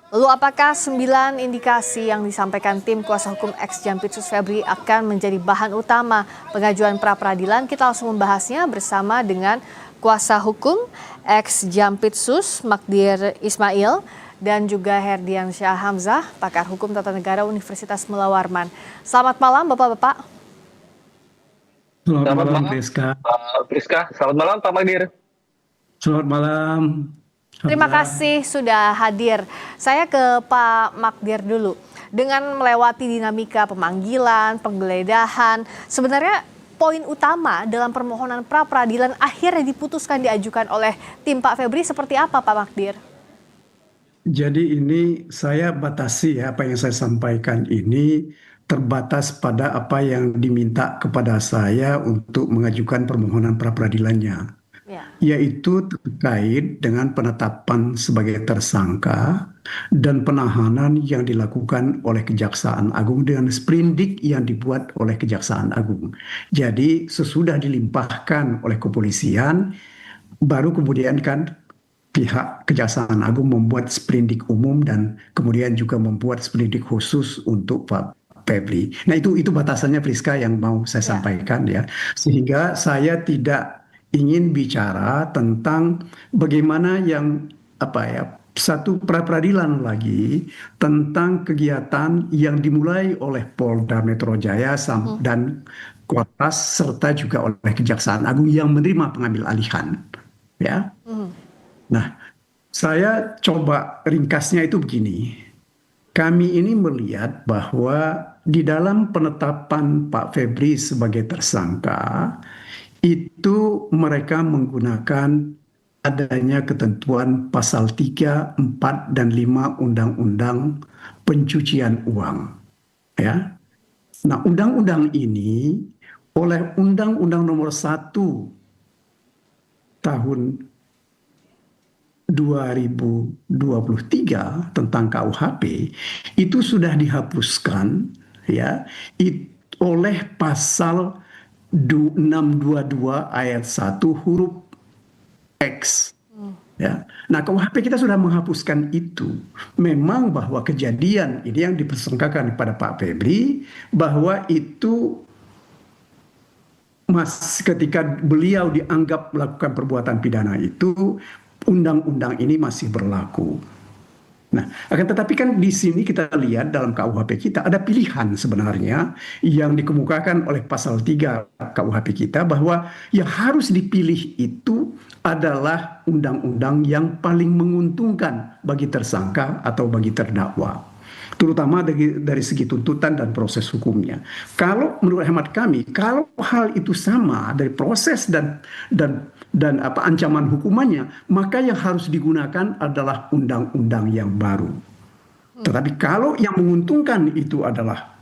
Lalu apakah 9 indikasi yang disampaikan tim kuasa hukum ex Jampitsus Febri akan menjadi bahan utama pengajuan pra-peradilan? Kita langsung membahasnya bersama dengan kuasa hukum ex Jampitsus Magdir Ismail dan juga Herdiansyah Hamzah, pakar hukum tata negara Universitas Mula Warman. Selamat malam Bapak-bapak. Selamat Selamat malam, malam, Priska. Priska. Selamat malam, Pak Magdir. Selamat malam, Terima Hamzah. kasih sudah hadir. Saya ke Pak Magdir dulu. Dengan melewati dinamika pemanggilan, penggeledahan, sebenarnya poin utama dalam permohonan pra-peradilan akhirnya diputuskan diajukan oleh tim Pak Febri seperti apa Pak Magdir? Jadi ini saya batasi ya, apa yang saya sampaikan ini terbatas pada apa yang diminta kepada saya untuk mengajukan permohonan pra-peradilannya, Ya. yaitu terkait dengan penetapan sebagai tersangka dan penahanan yang dilakukan oleh Kejaksaan Agung dengan sprindik yang dibuat oleh Kejaksaan Agung. Jadi sesudah dilimpahkan oleh kepolisian, baru kemudian kan pihak Kejaksaan Agung membuat sprindik umum dan kemudian juga membuat sprindik khusus untuk Pak Febri. Nah itu batasannya Priska yang mau saya Ya. sampaikan ya. Sehingga saya tidak ingin bicara tentang bagaimana yang apa ya satu pra-peradilan lagi tentang kegiatan yang dimulai oleh Polda Metro Jaya dan Kuartas serta juga oleh Kejaksaan Agung yang menerima pengambil alihan ya. Nah, saya coba ringkasnya itu begini. Kami ini melihat bahwa di dalam penetapan Pak Febri sebagai tersangka, itu mereka menggunakan adanya ketentuan pasal 3, 4, dan 5 Undang-Undang Pencucian Uang. Ya. Nah, undang-undang ini oleh Undang-Undang Nomor 1 tahun 2023 tentang KUHP itu sudah dihapuskan ya oleh pasal 622 ayat 1 huruf X ya. Nah, KUHP kita sudah menghapuskan itu. Memang bahwa kejadian ini yang dipersangkakan kepada Pak Febri bahwa itu ketika beliau dianggap melakukan perbuatan pidana itu undang-undang ini masih berlaku. Nah, akan tetapi kan di sini kita lihat dalam KUHP kita ada pilihan sebenarnya yang dikemukakan oleh pasal 3 KUHP kita bahwa yang harus dipilih itu adalah undang-undang yang paling menguntungkan bagi tersangka atau bagi terdakwa, terutama dari segi tuntutan dan proses hukumnya. Kalau menurut hemat kami, kalau hal itu sama dari proses dan ancaman hukumannya, maka yang harus digunakan adalah undang-undang yang baru. Tetapi kalau yang menguntungkan itu adalah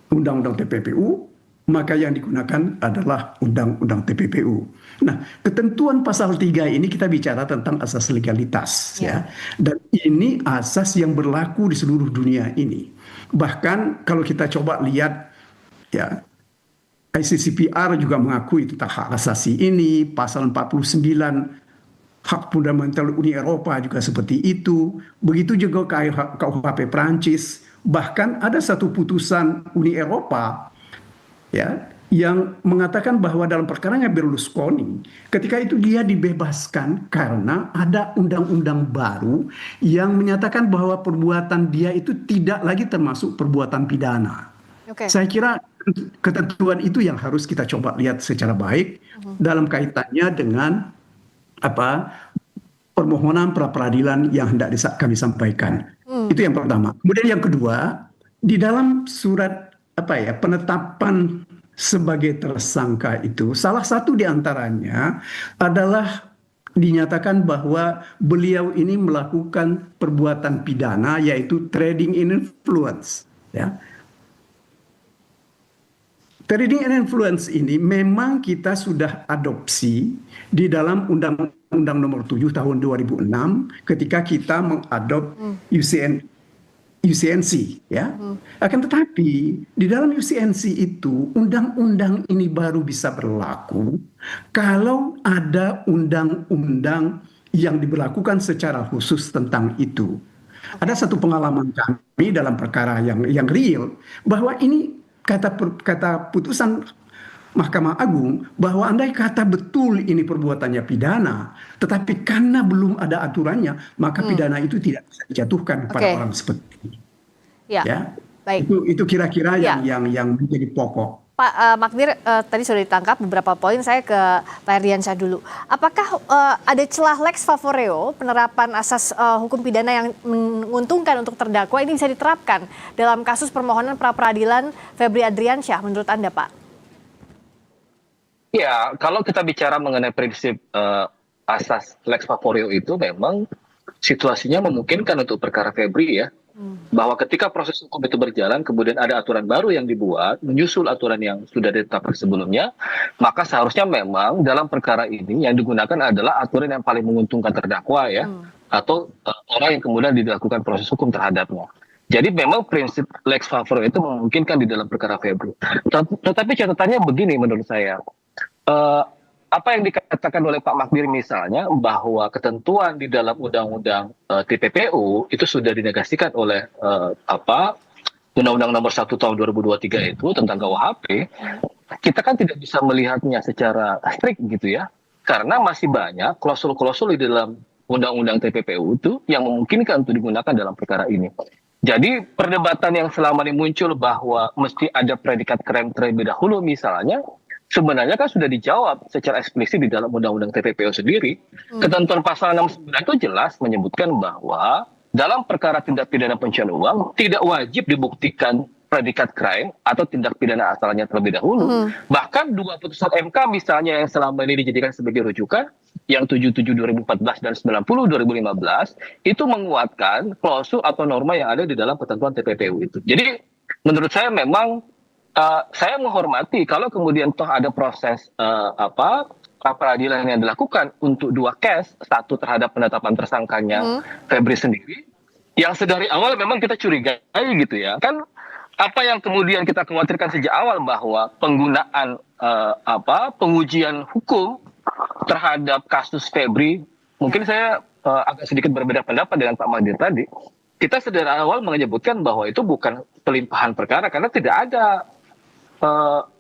undang-undang TPPU, maka yang digunakan adalah undang-undang TPPU. Nah, ketentuan pasal 3 ini kita bicara tentang asas legalitas ya. Dan ini asas yang berlaku di seluruh dunia ini. Bahkan kalau kita coba lihat ya, ICCPR juga mengakui tentang hak asasi ini, pasal 49 hak fundamental Uni Eropa juga seperti itu. Begitu juga KUHP Prancis. Bahkan ada satu putusan Uni Eropa ya yang mengatakan bahwa dalam perkaranya Berlusconi ketika itu dia dibebaskan karena ada undang-undang baru yang menyatakan bahwa perbuatan dia itu tidak lagi termasuk perbuatan pidana. Saya kira ketentuan itu yang harus kita coba lihat secara baik dalam kaitannya dengan permohonan pra-peradilan yang hendak kami sampaikan. Itu yang pertama. Kemudian yang kedua, di dalam surat penetapan sebagai tersangka itu salah satu diantaranya adalah dinyatakan bahwa beliau ini melakukan perbuatan pidana yaitu trading in influence ya. Trading in influence ini memang kita sudah adopsi di dalam Undang-Undang Nomor 7 tahun 2006 ketika kita mengadop UCNC ya. Akan tetapi di dalam UCNC itu undang-undang ini baru bisa berlaku kalau ada undang-undang yang diberlakukan secara khusus tentang itu. Ada satu pengalaman kami dalam perkara yang real bahwa ini kata putusan Mahkamah Agung bahwa andai kata betul ini perbuatannya pidana, tetapi karena belum ada aturannya, maka pidana itu tidak bisa dijatuhkan pada Oke. orang seperti ini. Ya, Ya, baik. itu kira-kira Ya. yang menjadi pokok. Pak Magdir, tadi sudah ditangkap beberapa poin, saya ke Pak Herdiansyah dulu. Apakah ada celah lex favoreo, penerapan asas hukum pidana yang menguntungkan untuk terdakwa ini bisa diterapkan dalam kasus permohonan pra-peradilan Febri Adriansyah menurut Anda, Pak? Ya, kalau kita bicara mengenai prinsip asas lex favoreo itu memang situasinya memungkinkan untuk perkara Febri ya. Bahwa ketika proses hukum itu berjalan, kemudian ada aturan baru yang dibuat, menyusul aturan yang sudah ditetapkan sebelumnya, maka seharusnya memang dalam perkara ini yang digunakan adalah aturan yang paling menguntungkan terdakwa ya, atau orang yang kemudian dilakukan proses hukum terhadapnya. Jadi memang prinsip lex favoreo itu memungkinkan di dalam perkara Febri. Tetapi catatannya begini menurut saya. Apa yang dikatakan oleh Pak Magdir misalnya bahwa ketentuan di dalam undang-undang TPPU itu sudah dinegasikan oleh Undang-Undang Nomor 1 Tahun 2023 itu tentang KUHP, kita kan tidak bisa melihatnya secara strict gitu ya, karena masih banyak klausul-klausul di dalam Undang-Undang TPPU itu yang memungkinkan untuk digunakan dalam perkara ini. Jadi perdebatan yang selama ini muncul bahwa mesti ada predikat crime terlebih dahulu misalnya, sebenarnya kan sudah dijawab secara eksplisit di dalam Undang-Undang TPPU sendiri. Ketentuan pasal 69 itu jelas menyebutkan bahwa dalam perkara tindak pidana pencucian uang tidak wajib dibuktikan predikat crime atau tindak pidana asalnya terlebih dahulu. Bahkan dua putusan MK misalnya yang selama ini dijadikan sebagai rujukan, yang 77 2014 dan 90 2015, itu menguatkan klausul atau norma yang ada di dalam ketentuan TPPU itu. Jadi menurut saya memang saya menghormati kalau kemudian toh ada proses pra-peradilan yang dilakukan untuk dua case, satu terhadap penetapan tersangkanya Febri sendiri, yang sedari awal memang kita curigai gitu ya. Kan apa yang kemudian kita khawatirkan sejak awal bahwa penggunaan pengujian hukum terhadap kasus Febri, mungkin saya agak sedikit berbeda pendapat dengan Pak Magdir tadi. Kita sedari awal menyebutkan bahwa itu bukan pelimpahan perkara karena tidak ada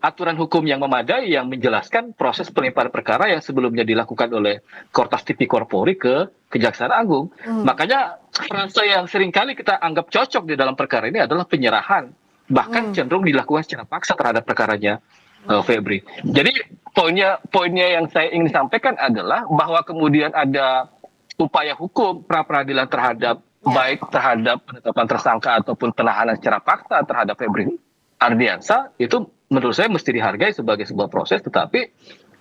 aturan hukum yang memadai yang menjelaskan proses pelimpahan perkara yang sebelumnya dilakukan oleh Kortas Tipikor Polri ke Kejaksaan Agung. Makanya frasa yang seringkali kita anggap cocok di dalam perkara ini adalah penyerahan, bahkan cenderung dilakukan secara paksa terhadap perkaranya Febri. Jadi poinnya yang saya ingin sampaikan adalah bahwa kemudian ada upaya hukum pra-peradilan terhadap baik terhadap penetapan tersangka ataupun penahanan secara paksa terhadap Febri Ardiansyah, itu menurut saya mesti dihargai sebagai sebuah proses, tetapi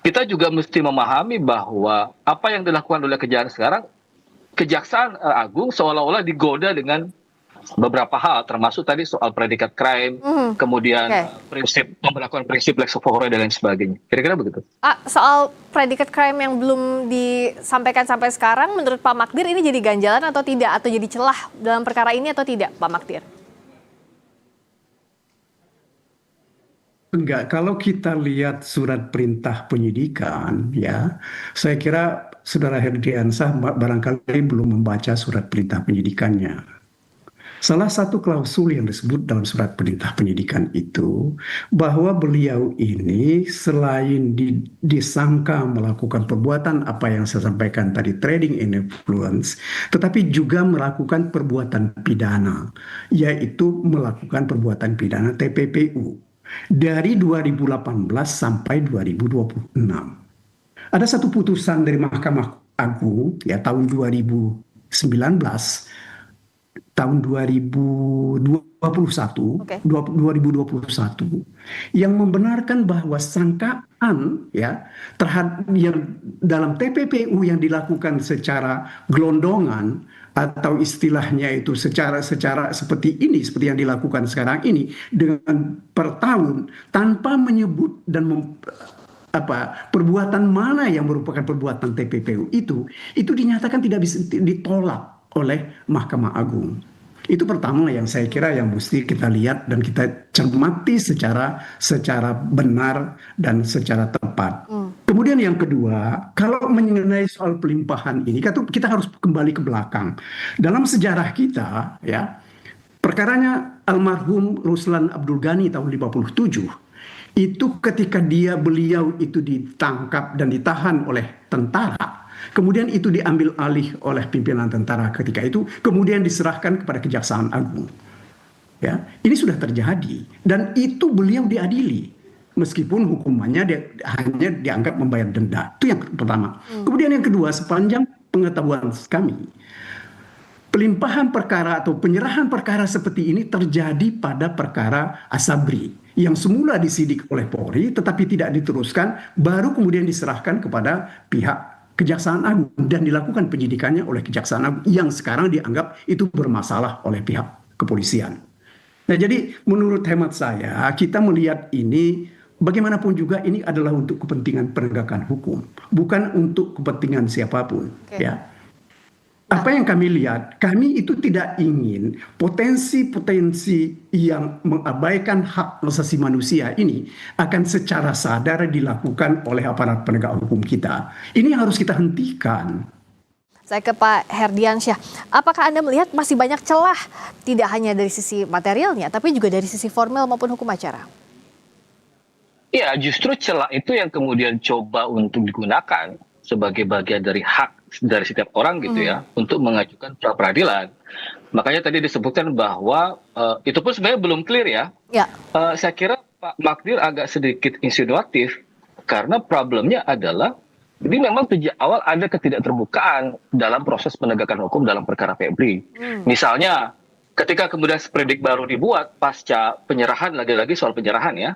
kita juga mesti memahami bahwa apa yang dilakukan oleh Kejaksaan Agung seolah-olah digoda dengan beberapa hal, termasuk tadi soal predikat crime, kemudian prinsip pemberlakuan prinsip lex favoreo dan lain sebagainya. Kira-kira begitu. Soal predikat crime yang belum disampaikan sampai sekarang, menurut Pak Magdir ini jadi ganjalan atau tidak, atau jadi celah dalam perkara ini atau tidak, Pak Magdir? Enggak, kalau kita lihat surat perintah penyidikan, ya, saya kira Saudara Herdiansyah barangkali belum membaca surat perintah penyidikannya. Salah satu klausul yang disebut dalam surat perintah penyidikan itu bahwa beliau ini selain disangka melakukan perbuatan apa yang saya sampaikan tadi, trading in influence, tetapi juga melakukan perbuatan pidana, yaitu melakukan perbuatan pidana TPPU. Dari 2018 sampai 2026. Ada satu putusan dari Mahkamah Agung ya tahun 2019, tahun 2021, 2021 yang membenarkan bahwa sangkaan ya terhadap yang dalam TPPU yang dilakukan secara gelondongan atau istilahnya itu secara seperti ini, seperti yang dilakukan sekarang ini dengan per tahun tanpa menyebut dan perbuatan mana yang merupakan perbuatan TPPU itu dinyatakan tidak bisa ditolak oleh Mahkamah Agung. Itu pertama yang saya kira yang mesti kita lihat dan kita cermati secara benar dan secara tepat. Kemudian yang kedua, kalau mengenai soal pelimpahan ini, kita harus kembali ke belakang. Dalam sejarah kita, ya, perkaranya almarhum Ruslan Abdul Ghani tahun 57, itu ketika beliau itu ditangkap dan ditahan oleh tentara, kemudian itu diambil alih oleh pimpinan tentara ketika itu, kemudian diserahkan kepada Kejaksaan Agung. Ya, ini sudah terjadi dan itu beliau diadili meskipun hukumannya hanya dianggap membayar denda. Itu yang pertama. Kemudian yang kedua, sepanjang pengetahuan kami, pelimpahan perkara atau penyerahan perkara seperti ini terjadi pada perkara Asabri yang semula disidik oleh Polri tetapi tidak diteruskan, baru kemudian diserahkan kepada pihak Kejaksaan Agung dan dilakukan penyidikannya oleh Kejaksaan Agung yang sekarang dianggap itu bermasalah oleh pihak kepolisian. Nah, jadi menurut hemat saya, kita melihat ini bagaimanapun juga ini adalah untuk kepentingan penegakan hukum, bukan untuk kepentingan siapapun. Ya. Apa yang kami lihat, kami itu tidak ingin potensi-potensi yang mengabaikan hak asasi manusia ini akan secara sadar dilakukan oleh aparat penegak hukum kita. Ini harus kita hentikan. Saya ke Pak Herdiansyah, apakah Anda melihat masih banyak celah tidak hanya dari sisi materialnya, tapi juga dari sisi formal maupun hukum acara? Ya, justru celah itu yang kemudian coba untuk digunakan sebagai bagian dari hak dari setiap orang gitu ya, untuk mengajukan pra peradilan. Makanya tadi disebutkan bahwa itu pun sebenarnya belum clear ya. Ya. Saya kira Pak Magdir agak sedikit insinuatif karena problemnya adalah jadi memang sejak awal ada ketidakterbukaan dalam proses penegakan hukum dalam perkara Febri. Misalnya ketika kemudian sprendik baru dibuat pasca penyerahan, lagi-lagi soal penyerahan ya,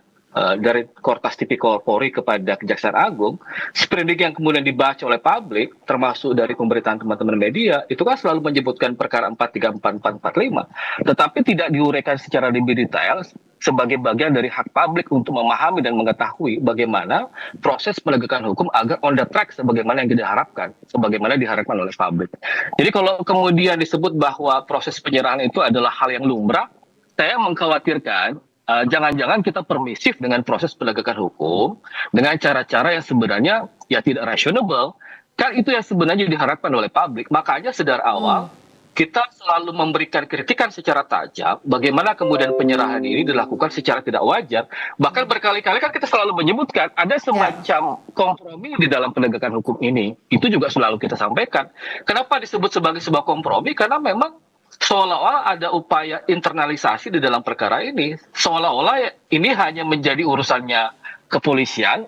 dari Kortas Tipikor Polri kepada Kejaksaan Agung, sprendik yang kemudian dibaca oleh publik, termasuk dari pemberitaan teman-teman media, itu kan selalu menyebutkan perkara 434, 445, tetapi tidak diuraikan secara lebih detail sebagai bagian dari hak publik untuk memahami dan mengetahui bagaimana proses penegakan hukum agar on the track sebagaimana yang diharapkan, sebagaimana diharapkan oleh publik. Jadi kalau kemudian disebut bahwa proses penyerahan itu adalah hal yang lumrah, saya mengkhawatirkan jangan-jangan kita permisif dengan proses penegakan hukum dengan cara-cara yang sebenarnya ya tidak rasional. Kan itu yang sebenarnya diharapkan oleh publik. Makanya sedar awal kita selalu memberikan kritikan secara tajam bagaimana kemudian penyerahan ini dilakukan secara tidak wajar. Bahkan berkali-kali kan kita selalu menyebutkan ada semacam kompromi di dalam penegakan hukum ini. Itu juga selalu kita sampaikan. Kenapa disebut sebagai sebuah kompromi? Karena memang seolah-olah ada upaya internalisasi di dalam perkara ini. Seolah-olah ini hanya menjadi urusannya kepolisian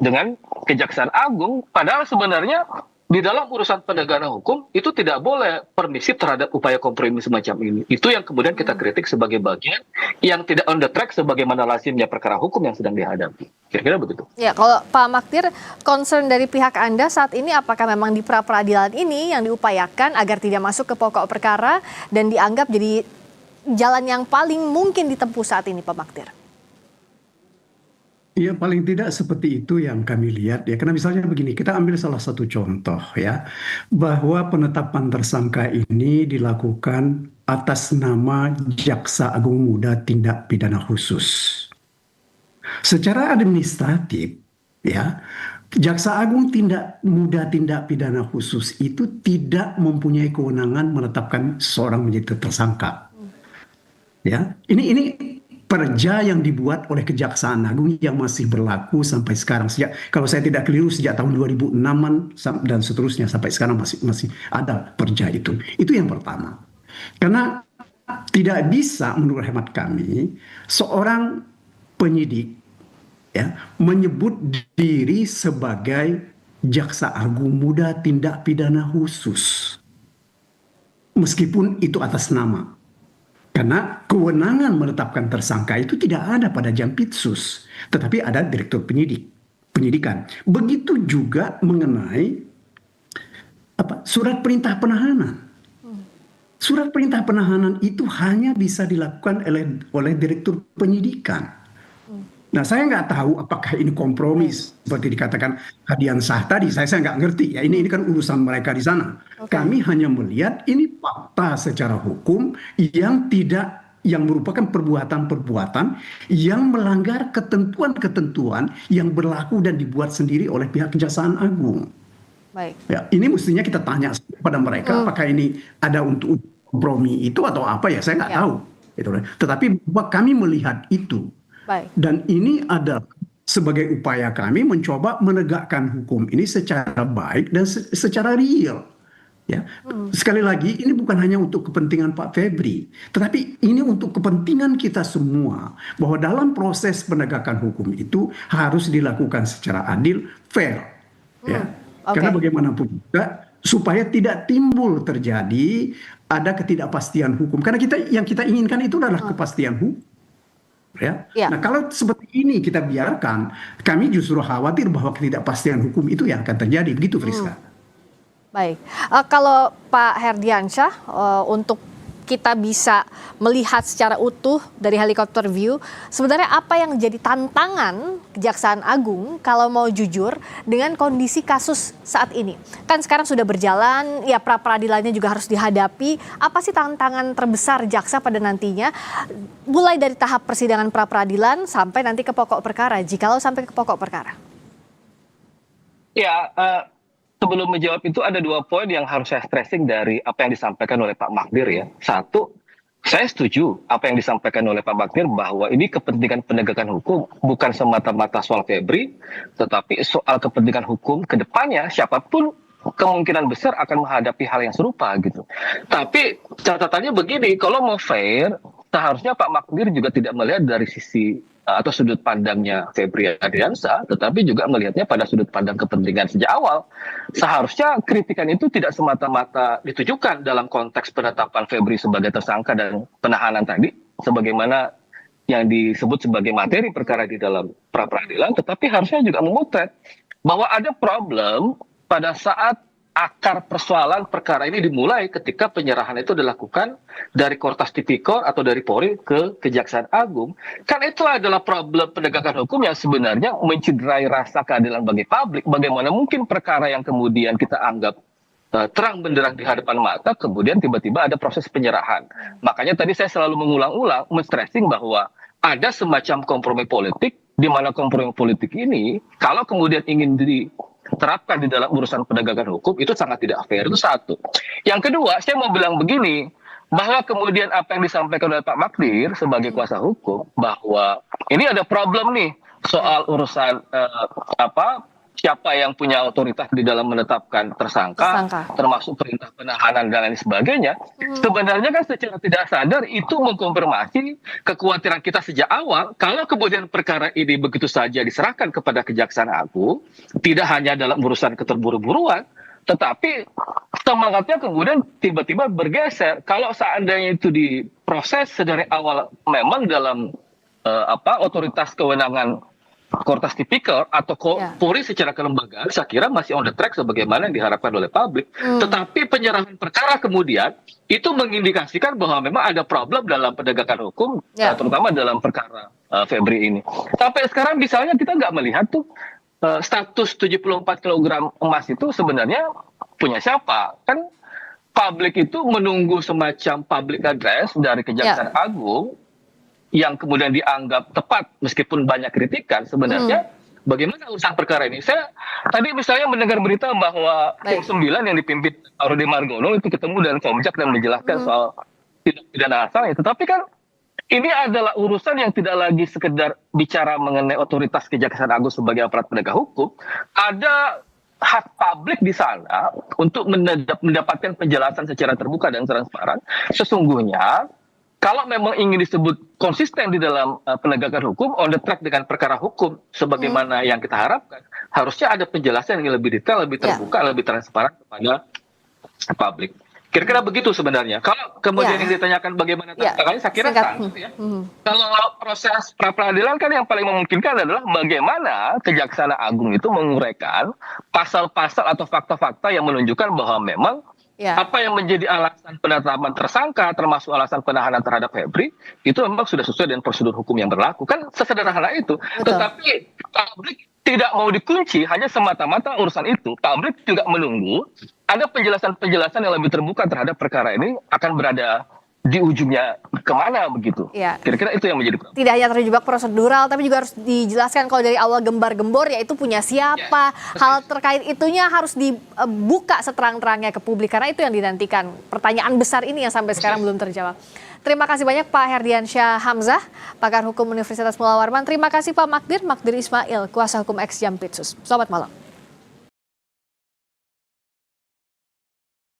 dengan Kejaksaan Agung. Padahal sebenarnya di dalam urusan penegakan hukum itu tidak boleh permisif terhadap upaya kompromi semacam ini. Itu yang kemudian kita kritik sebagai bagian yang tidak on the track sebagaimana lazimnya perkara hukum yang sedang dihadapi. Kira-kira begitu. Ya, kalau Pak Magdir, concern dari pihak Anda saat ini apakah memang di pra peradilan ini yang diupayakan agar tidak masuk ke pokok perkara dan dianggap jadi jalan yang paling mungkin ditempuh saat ini, Pak Magdir? Ya, paling tidak seperti itu yang kami lihat ya. Karena misalnya begini, kita ambil salah satu contoh ya, bahwa penetapan tersangka ini dilakukan atas nama Jaksa Agung Muda Tindak Pidana Khusus. Secara administratif ya, Jaksa Agung Muda Tindak Pidana Khusus itu tidak mempunyai kewenangan menetapkan seseorang menjadi tersangka. Ya, ini perja yang dibuat oleh Kejaksaan Agung yang masih berlaku sampai sekarang. Kalau saya tidak keliru sejak tahun 2006-an dan seterusnya sampai sekarang masih ada perja itu. Itu yang pertama. Karena tidak bisa menurut hemat kami seorang penyidik ya menyebut diri sebagai Jaksa Agung Muda Tindak Pidana Khusus. Meskipun itu atas nama. Karena kewenangan menetapkan tersangka itu tidak ada pada Jampitsus, tetapi ada Direktur Penyidikan. Begitu juga mengenai surat perintah penahanan. Surat perintah penahanan itu hanya bisa dilakukan oleh Direktur Penyidikan. Nah, saya nggak tahu apakah ini kompromi seperti dikatakan Herdiansyah tadi. Saya nggak ngerti ya. Ini kan urusan mereka di sana. Kami hanya melihat ini fakta secara hukum yang merupakan perbuatan-perbuatan yang melanggar ketentuan-ketentuan yang berlaku dan dibuat sendiri oleh pihak Kejaksaan Agung. Baik. Ya, ini mestinya kita tanya pada mereka apakah ini ada untuk kompromi itu atau apa ya, saya nggak tahu. Gitu. Tetapi kami melihat itu. Baik. Dan ini adalah sebagai upaya kami mencoba menegakkan hukum ini secara baik dan secara real. Ya, sekali lagi ini bukan hanya untuk kepentingan Pak Febri, tetapi ini untuk kepentingan kita semua bahwa dalam proses penegakan hukum itu harus dilakukan secara adil, fair, ya. Karena bagaimanapun juga supaya tidak timbul terjadi ada ketidakpastian hukum. Karena yang kita inginkan itu adalah kepastian hukum. Ya. Nah, kalau seperti ini kita biarkan, kami justru khawatir bahwa ketidakpastian hukum itu yang akan terjadi. Begitu, Friska. Baik, kalau Pak Herdiansyah, untuk kita bisa melihat secara utuh dari helikopter view, sebenarnya apa yang jadi tantangan Kejaksaan Agung kalau mau jujur dengan kondisi kasus saat ini? Kan sekarang sudah berjalan, ya pra peradilannya juga harus dihadapi. Apa sih tantangan terbesar jaksa pada nantinya, mulai dari tahap persidangan pra peradilan sampai nanti ke pokok perkara, jikalau sampai ke pokok perkara? Ya, sebelum menjawab itu ada 2 poin yang harus saya stressing dari apa yang disampaikan oleh Pak Magdir ya. Satu, saya setuju apa yang disampaikan oleh Pak Magdir bahwa ini kepentingan penegakan hukum bukan semata-mata soal Febri, tetapi soal kepentingan hukum ke depannya siapapun kemungkinan besar akan menghadapi hal yang serupa gitu. Tapi catatannya begini, kalau mau fair, seharusnya Pak Magdir juga tidak melihat dari sisi atau sudut pandangnya Febri Ardiansyah, tetapi juga melihatnya pada sudut pandang kepentingan sejak awal. Seharusnya kritikan itu tidak semata-mata ditujukan dalam konteks penetapan Febri sebagai tersangka dan penahanan tadi, sebagaimana yang disebut sebagai materi perkara di dalam pra peradilan, tetapi harusnya juga memotret bahwa ada problem pada saat akar persoalan perkara ini dimulai ketika penyerahan itu dilakukan dari Kortas Tipikor atau dari Polri ke Kejaksaan Agung. Kan itu adalah problem penegakan hukum yang sebenarnya mencederai rasa keadilan bagi publik. Bagaimana mungkin perkara yang kemudian kita anggap terang benderang di hadapan mata, kemudian tiba-tiba ada proses penyerahan. Makanya tadi saya selalu mengulang-ulang, men-stressing bahwa ada semacam kompromi politik, di mana kompromi politik ini, kalau kemudian ingin diterapkan di dalam urusan penegakan hukum, itu sangat tidak fair. Itu satu. Yang kedua, saya mau bilang begini, bahwa kemudian apa yang disampaikan oleh Pak Magdir sebagai kuasa hukum, bahwa ini ada problem nih soal urusan siapa yang punya otoritas di dalam menetapkan tersangka, termasuk perintah penahanan dan lain sebagainya. Sebenarnya kan secara tidak sadar itu mengkonfirmasi kekhawatiran kita sejak awal, kalau kemudian perkara ini begitu saja diserahkan kepada Kejaksaan Agung, tidak hanya dalam urusan keterburu-buruan, tetapi semangatnya kemudian tiba-tiba bergeser. Kalau seandainya itu diproses sedari awal memang dalam otoritas kewenangan Kortas Tipikor atau Polri secara kelembagaan, saya kira masih on the track sebagaimana yang diharapkan oleh publik. Tetapi penyerahan perkara kemudian itu mengindikasikan bahwa memang ada problem dalam penegakan hukum, terutama dalam perkara Febri ini. Sampai sekarang misalnya kita nggak melihat tuh status 74 kg emas itu sebenarnya punya siapa? Kan publik itu menunggu semacam public address dari Kejaksaan Agung yang kemudian dianggap tepat meskipun banyak kritikan. Sebenarnya bagaimana urusan perkara ini? Saya tadi misalnya mendengar berita bahwa tim 9 yang dipimpin Rudy Margono itu ketemu dengan Komjak dan menjelaskan soal tindak pidana asalnya. Tetapi kan ini adalah urusan yang tidak lagi sekedar bicara mengenai otoritas Kejaksaan Agung sebagai aparat penegak hukum. Ada hak publik di sana untuk mendapatkan penjelasan secara terbuka dan transparan. Sesungguhnya kalau memang ingin disebut konsisten di dalam penegakan hukum, on the track dengan perkara hukum sebagaimana yang kita harapkan, harusnya ada penjelasan yang lebih detail, lebih terbuka, lebih transparan kepada publik. Kira-kira begitu sebenarnya. Kalau kemudian yang ditanyakan bagaimana tantangannya, saya kira satu ya. Kalau proses pra peradilan kan yang paling memungkinkan adalah bagaimana Kejaksaan Agung itu menguraikan pasal-pasal atau fakta-fakta yang menunjukkan bahwa memang apa yang menjadi alasan penetapan tersangka, termasuk alasan penahanan terhadap Febri, itu memang sudah sesuai dengan prosedur hukum yang berlaku. Kan sesederhana itu. Tetapi publik tidak mau dikunci hanya semata-mata urusan itu. Publik juga menunggu ada penjelasan-penjelasan yang lebih terbuka terhadap perkara ini akan berada di ujungnya kemana begitu. Ya. Kira-kira itu yang menjadi problem. Tidak hanya terjebak prosedural, tapi juga harus dijelaskan kalau dari awal gembar-gembor ya itu punya siapa. Hal terkait itunya harus dibuka seterang-terangnya ke publik, karena itu yang dinantikan. Pertanyaan besar ini yang sampai sekarang belum terjawab. Terima kasih banyak Pak Herdiansyah Hamzah, pakar hukum Universitas Mula Warman. Terima kasih Pak Magdir Ismail, kuasa hukum ex Jampitsus. Selamat malam.